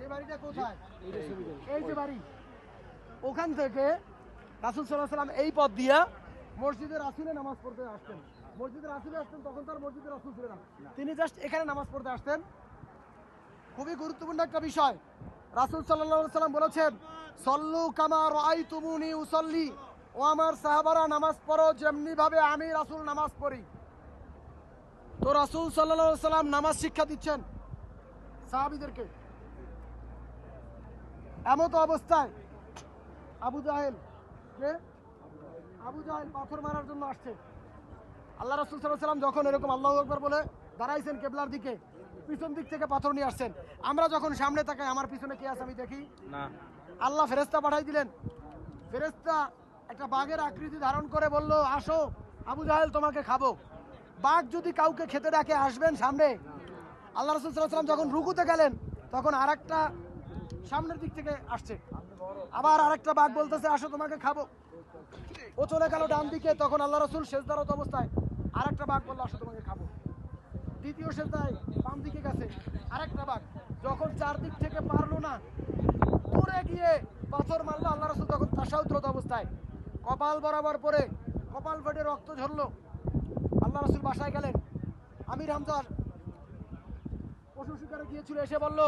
সেই বাড়িটা কোথায়? এই যে বাড়ি, ওখান থেকে রাসূল সাল্লাল্লাহু আলাইহি ওয়াসাল্লাম এই পথ দিয়ে মসজিদে রাসূলে নামাজ পড়তে আসতেন। মসজিদে রাসূলে আসতেন, তখন তার মসজিদে রাসূল ছিলেন না, তিনি জাস্ট এখানে নামাজ পড়তে আসতেন। খুবই গুরুত্বপূর্ণ একটা বিষয়, রাসূল সাল্লাল্লাহু আলাইহি ওয়াসাল্লাম বলেছেন, সল্লু কামা রাআইতুমুনি উসাল্লি, ও আমার সাহাবারা নামাজ পড়ো যেমনি ভাবে আমি রাসূল নামাজ পড়ি। তো রাসূল সাল্লাল্লাহু আলাইহি ওয়াসাল্লাম নামাজ শিক্ষা দিচ্ছেন সাহাবীদেরকে। এমত অবস্থায় আবু জাহেল পাথর মারার জন্য আসছে। আল্লাহ রাসূল সাল্লাল্লাহু আলাইহি ওয়াসাল্লাম যখন এরকম আল্লাহু আকবার বলে দাঁড়াইছেন কেবলার দিকে, পিছন দিক থেকে পাথর নিয়ে আসছেন। আমরা যখন সামনে তাকাই, আমার পিছনে কে আছে আমি দেখি না। আল্লাহ ফেরেশতা পাঠাই দিলেন। ফেরেশতা একটা বাঘের আকৃতি ধারণ করে বলল, আসো আবু জাহেল, তোমাকে খাবো। বাঘ যদি কাউকে খেতে ডাকে, আসবেন সামনে। আল্লাহ রাসূল সাল্লাল্লাহু আলাইহি ওয়াসাল্লাম যখন রুকুতে গেলেন, তখন আরেকটা সামনের দিক থেকে আসছে, আবার আরেকটা বাঘ বলতেছে, আসো তোমাকে খাবো। ও চলে গেল ডান দিকে, তখন আল্লাহ রাসূল সেজদারত অবস্থায় আরেকটা বাঘ বলল, আসো তোমাকে খাবো। দ্বিতীয় সেজদায় বাম দিকে গেছে আরেকটা বাঘ, যখন চারদিক থেকে পারলো না, দূরে গিয়ে পাথর মারলো। আল্লাহ রাসূল তখন তাশাহুদরত অবস্থায় কপাল বরাবর পড়ে কপাল ফেটে রক্ত ঝরলো। আল্লাহ রাসূল বাসায় গেলেন। আমির হামজা পশু শিকারে গিয়েছিল, এসে বলল,